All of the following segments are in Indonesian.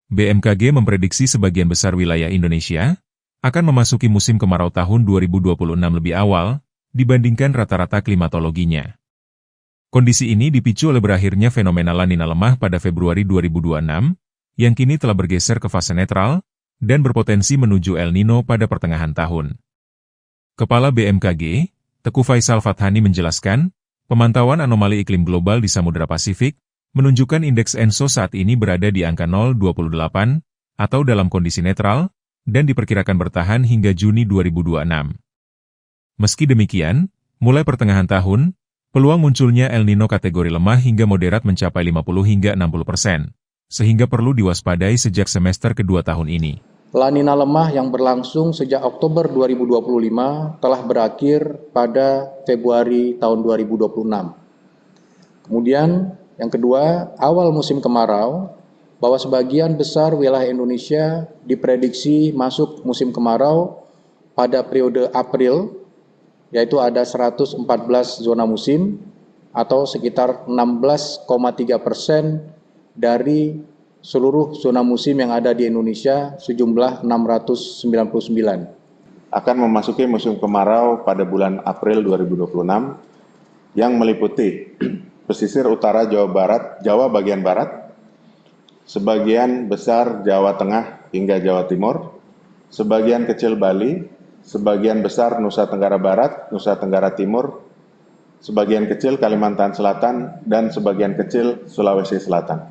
BMKG memprediksi sebagian besar wilayah Indonesia akan memasuki musim kemarau tahun 2026 lebih awal dibandingkan rata-rata klimatologinya. Kondisi ini dipicu oleh berakhirnya fenomena La Nina lemah pada Februari 2026, yang kini telah bergeser ke fase netral dan berpotensi menuju El Nino pada pertengahan tahun. Kepala BMKG, Teguh Faisal Fathani menjelaskan, pemantauan anomali iklim global di Samudra Pasifik menunjukkan indeks ENSO saat ini berada di angka 0,28 atau dalam kondisi netral dan diperkirakan bertahan hingga Juni 2026. Meski demikian, mulai pertengahan tahun, peluang munculnya El Nino kategori lemah hingga moderat mencapai 50 hingga 60%, sehingga perlu diwaspadai sejak semester kedua tahun ini. La Nina lemah yang berlangsung sejak Oktober 2025 telah berakhir pada Februari tahun 2026. Kemudian, yang kedua, awal musim kemarau, bahwa sebagian besar wilayah Indonesia diprediksi masuk musim kemarau pada periode April, yaitu ada 114 zona musim atau sekitar 16,3% dari seluruh zona musim yang ada di Indonesia sejumlah 699. Akan memasuki musim kemarau pada bulan April 2026 yang meliputi pesisir utara Jawa Barat, Jawa bagian barat, sebagian besar Jawa Tengah hingga Jawa Timur, sebagian kecil Bali, sebagian besar Nusa Tenggara Barat, Nusa Tenggara Timur, sebagian kecil Kalimantan Selatan, dan sebagian kecil Sulawesi Selatan.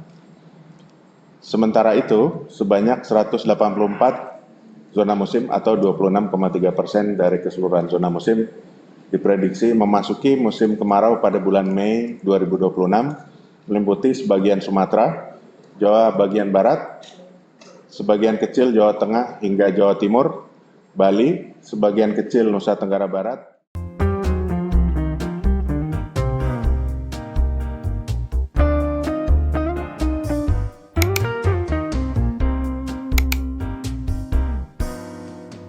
Sementara itu, sebanyak 184 zona musim atau 26,3% dari keseluruhan zona musim diprediksi memasuki musim kemarau pada bulan Mei 2026, meliputi sebagian Sumatera, Jawa bagian barat, sebagian kecil Jawa Tengah hingga Jawa Timur, Bali, sebagian kecil Nusa Tenggara Barat,